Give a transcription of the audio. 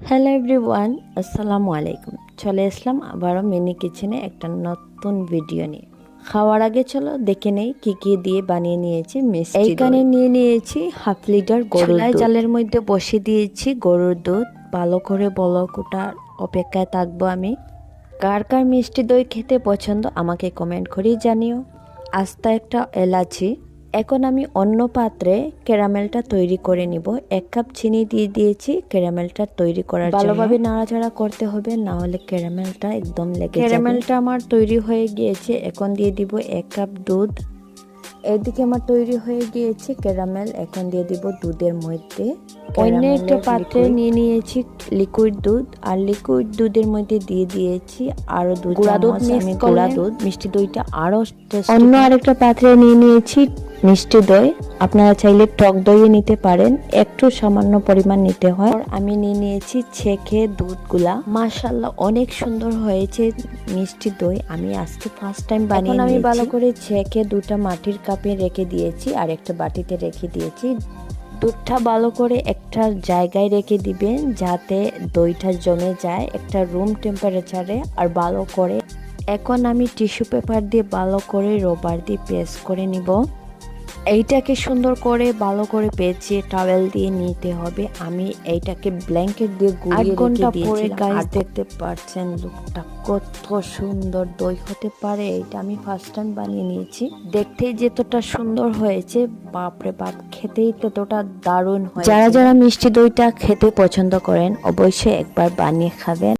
Hello everyone, আসসালামু আলাইকুম। চলে আসলাম আবারও মিনি কিচেনে একটা নতুন ভিডিও নিয়ে। খাওয়ার আগে চলো দেখে নেই কি কি দিয়ে বানিয়ে নিয়েছি মিষ্টি। এইখানে নিয়ে নিয়েছি হাফ লিটার গরুর দুধ। জালের মধ্যে বসিয়ে দিয়েছি গরুর দুধ। ভালো করে বলক ওঠার অপেক্ষায় থাকবো আমি। কার কার মিষ্টি দই খেতে পছন্দ আমাকে কমেন্ট করেই জানিও। আস্তা একটা এলাচি। এখন আমি অন্য পাত্রে ক্যারামেলটা তৈরি করে নিব। 1 কাপ চিনি দিয়ে দিয়েছি ক্যারামেলটা তৈরি করার জন্য। ভালোভাবে নাড়াচাড়া করতে হবে, না হলে ক্যারামেলটা একদম লেগে যাবে। ক্যারামেলটা আমার তৈরি হয়ে গিয়েছে। এখন দিয়ে দিব 1 কাপ দুধ। এদিকে আমার তৈরি হয়ে গিয়েছে ক্যারামেল। এখন দিয়ে দিব দুধের মধ্যে। অন্য একটা পাত্রে নিয়ে নিয়েছি লিকুইড দুধ, আর লিকুইড দুধের মধ্যে দিয়ে দিয়েছি আরো দুধ। গুঁড়া দুধ মিক্স গুঁড়া দুধ, মিষ্টি দইটা আরো টেস্টি। অন্য আরেকটা পাত্রে নিয়ে নিয়েছি মিষ্টি দই। আপনারা চাইলে টক দইয়ে নিতে পারেন, একটু সামান্য পরিমাণ নিতে হয়। আমি নিয়ে নিয়েছি ছেঁকে দুধগুলা। মাশাআল্লাহ অনেক সুন্দর হয়েছে মিষ্টি দই। আমি আজকে ফার্স্ট টাইম বানিয়ে নিয়েছি। আমি ভালো করে ছেঁকে দুটা মাটির কাপে রেখে দিয়েছি আর একটা বাটিতে রেখে দিয়েছি। দুধটা ভালো করে একটা জায়গায় রেখে দিবেন যাতে দইটা জমে যায় একটা রুম টেম্পারেচারে, আর ভালো করে। এখন আমি টিস্যু পেপার দিয়ে ভালো করে রবার দিয়ে পেস্ট করে নিব। এইটাকে সুন্দর করে ভালো করে পেঁচিয়ে টাওয়েল দিয়ে নিতে হবে। আমি এইটাকে ব্ল্যাঙ্কেট দিয়ে গুঁড়িয়ে রেখে দিয়েছি। গাইস দেখতে পাচ্ছেন লুকটা কত সুন্দর দই হতে পারে। এটা আমি ফার্স্ট টাইম বানিয়ে নিয়েছি। দেখতেই যতটা সুন্দর হয়েছে, বাপরে বাপ, খেতেই ততটা দারুণ হয়। যারা যারা মিষ্টি দইটা খেতে পছন্দ করেন অবশ্যই একবার বানিয়ে খাবেন।